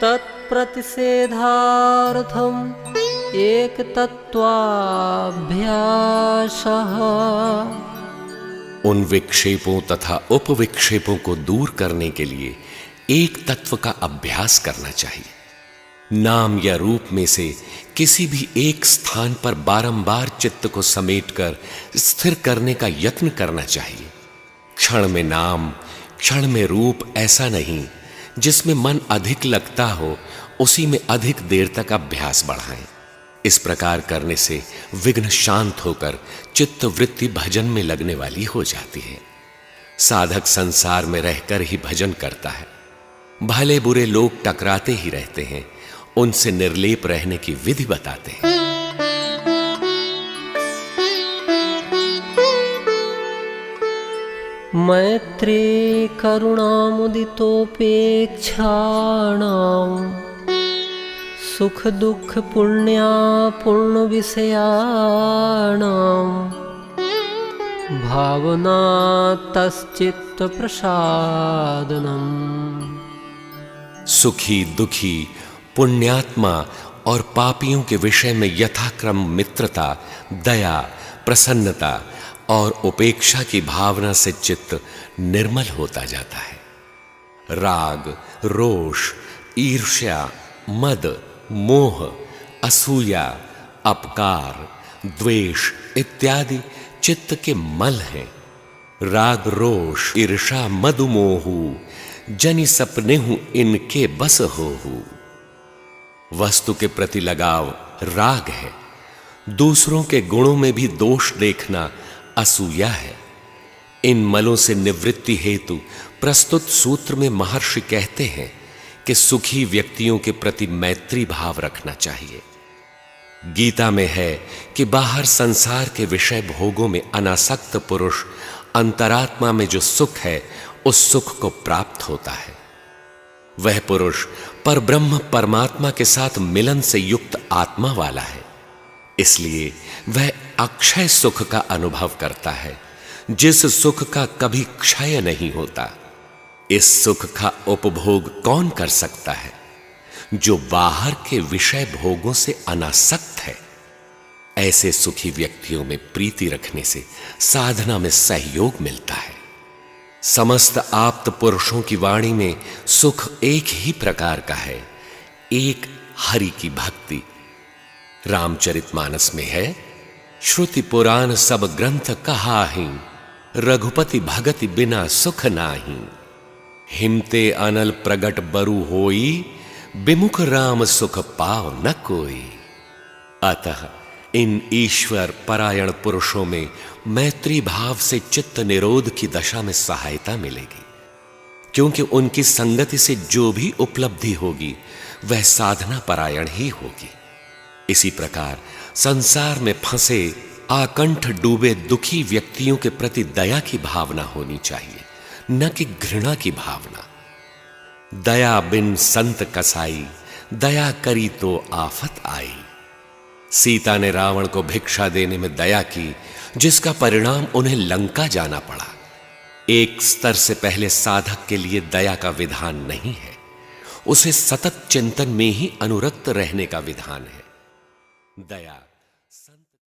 तत्प्रतिषेधार्थम् एकतत्वाभ्यासः। उन विक्षेपों तथा उपविक्षेपों को दूर करने के लिए एक तत्व का अभ्यास करना चाहिए। नाम या रूप में से किसी भी एक स्थान पर बारंबार चित्त को समेटकर स्थिर करने का यत्न करना चाहिए। क्षण में नाम, क्षण में रूप ऐसा नहीं जिसमें मन अधिक लगता हो, उसी में अधिक देर तक अभ्यास बढ़ाएं। इस प्रकार करने से विघ्न शांत होकर चित्त वृत्ति भजन में लगने वाली हो जाती है। साधक संसार में रहकर ही भजन करता है। भले बुरे लोग टकराते ही रहते हैं, उनसे निर्लेप रहने की विधि बताते हैं। मैत्री करुणामुदितोपेक्षाणां सुख दुख पुण्या पूर्ण विषयाणां भावना तच्चित्त प्रसादनम्। सुखी दुखी पुण्यात्मा और पापियों के विषय में यथाक्रम मित्रता, दया, प्रसन्नता और उपेक्षा की भावना से चित्त निर्मल होता जाता है। राग, रोष, ईर्ष्या, मद, मोह, असूया, अपकार, द्वेष इत्यादि चित्त के मल हैं। राग, रोष, ईर्षा, मद, मोहु जनि सपने हूं इनके बस होहु। वस्तु के प्रति लगाव राग है। दूसरों के गुणों में भी दोष देखना असूया है। इन मलों से निवृत्ति हेतु प्रस्तुत सूत्र में महर्षि कहते हैं कि सुखी व्यक्तियों के प्रति मैत्री भाव रखना चाहिए। गीता में है कि बाहर संसार के विषय भोगों में अनासक्त पुरुष अंतरात्मा में जो सुख है, उस सुख को प्राप्त होता है। वह पुरुष परब्रह्म परमात्मा के साथ मिलन से युक्त आत्मा वाला है, इसलिए वह अक्षय सुख का अनुभव करता है, जिस सुख का कभी क्षय नहीं होता। इस सुख का उपभोग कौन कर सकता है? जो बाहर के विषय भोगों से अनासक्त है। ऐसे सुखी व्यक्तियों में प्रीति रखने से साधना में सहयोग मिलता है। समस्त आप्त पुरुषों की वाणी में सुख एक ही प्रकार का है, एक हरि की भक्ति। रामचरितमानस में है, श्रुति पुराण सब ग्रंथ कहाहि, रघुपति भगति बिना सुख नाही। हिमते अनल प्रगट बरु होई, विमुख राम सुख पाव न कोई। अतः इन ईश्वर परायण पुरुषों में मैत्री भाव से चित्त निरोध की दशा में सहायता मिलेगी, क्योंकि उनकी संगति से जो भी उपलब्धि होगी वह साधना परायण ही होगी। इसी प्रकार संसार में फंसे आकंठ डूबे दुखी व्यक्तियों के प्रति दया की भावना होनी चाहिए, न कि घृणा की भावना। दया बिन संत कसाई, दया करी तो आफत आई। सीता ने रावण को भिक्षा देने में दया की, जिसका परिणाम उन्हें लंका जाना पड़ा। एक स्तर से पहले साधक के लिए दया का विधान नहीं है, उसे सतत चिंतन में ही अनुरक्त रहने का विधान है। दया